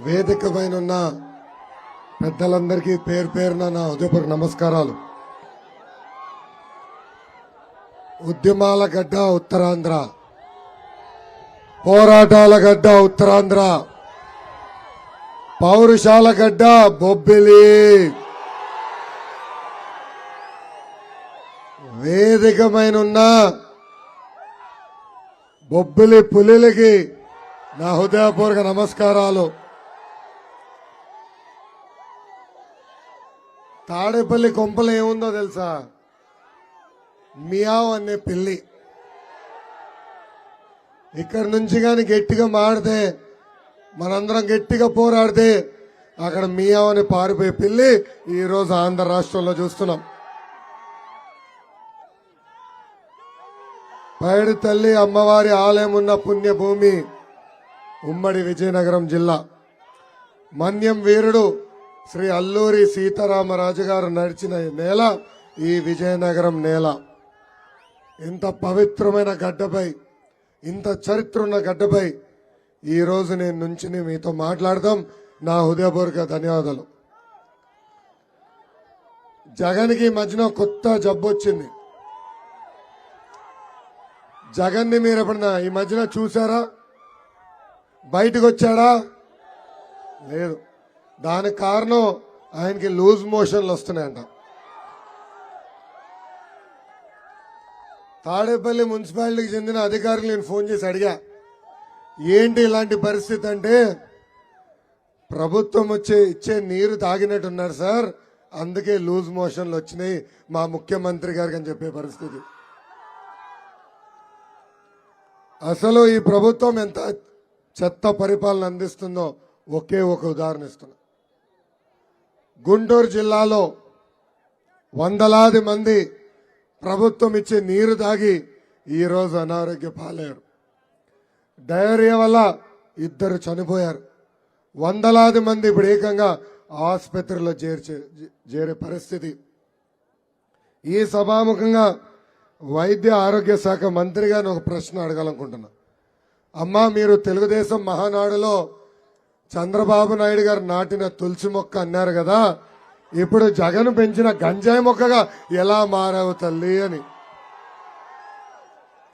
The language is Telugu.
వేదిక పైన ఉన్న పెద్దలందరికీ పేరు పేరున నా హృదయపూర్వక నమస్కారాలు. ఉద్యమాల గడ్డ ఉత్తరాంధ్ర, పోరాటాల గడ్డ ఉత్తరాంధ్ర, పౌరుషాల గడ్డ బొబ్బిలి. వేదికమైనున్న బొబ్బిలి పులిలకి నా హృదయపూర్వక నమస్కారాలు. తాడేపల్లి కొంపలు ఏముందో తెలుసా? మియావ్ అనే పిల్లి. ఇక్కడి నుంచి కానీ గట్టిగా మాడితే, మనందరం గట్టిగా పోరాడితే అక్కడ మియావ్ అని పారిపోయే పిల్లి ఈరోజు ఆంధ్ర రాష్ట్రంలో చూస్తున్నాం. పైడి తల్లి అమ్మవారి ఆలయం ఉన్న పుణ్యభూమి ఉమ్మడి విజయనగరం జిల్లా. మన్యం వీరుడు శ్రీ అల్లూరి సీతారామరాజు గారు నడిచిన నేల ఈ విజయనగరం నేల. ఇంత పవిత్రమైన గడ్డపై, ఇంత చరిత్ర ఉన్న గడ్డపై ఈరోజు నేను నుంచి మీతో మాట్లాడదాం. నా హృదయపూర్వక ధన్యవాదాలు. జగన్కి మధ్యన కొత్త జబ్బు వచ్చింది. జగన్ని మీరు ఎప్పుడన్నా ఈ మధ్యన చూసారా? బయటకు వచ్చాడా? లేదు. దానికి కారణం ఆయనకి లూజ్ మోషన్లు వస్తున్నాయంట. తాడేపల్లి మున్సిపాలిటీకి చెందిన అధికారులు నేను ఫోన్ చేసి అడిగా, ఏంటి ఇలాంటి పరిస్థితి అంటే, ప్రభుత్వం ఇచ్చే నీరు తాగినట్టున్నారు సార్, అందుకే లూజ్ మోషన్లు వచ్చినాయి మా ముఖ్యమంత్రి గారికి అని చెప్పే పరిస్థితి. అసలు ఈ ప్రభుత్వం ఎంత చెత్త పరిపాలన అందిస్తుందో ఒకే ఒక ఉదాహరణ ఇస్తున్నా. గుంటూరు జిల్లాలో వందలాది మంది ప్రభుత్వం ఇచ్చే నీరు తాగి ఈరోజు అనారోగ్య పాలయ్యారు. డయేరియా వల్ల 2 చనిపోయారు. వందలాది మంది ఇప్పుడు ఏకంగా ఆసుపత్రిలో చేరే పరిస్థితి. ఈ సభాముఖంగా వైద్య ఆరోగ్య శాఖ మంత్రిగా ఒక ప్రశ్న అడగాలనుకుంటున్నా. అమ్మా, మీరు తెలుగుదేశం మహానాడులో చంద్రబాబు నాయుడు గారు నాటిన తులసి మొక్క అన్నారు కదా, ఇప్పుడు జగన్ పెంచిన గంజాయి మొక్కగా ఎలా మారావు తల్లి అని.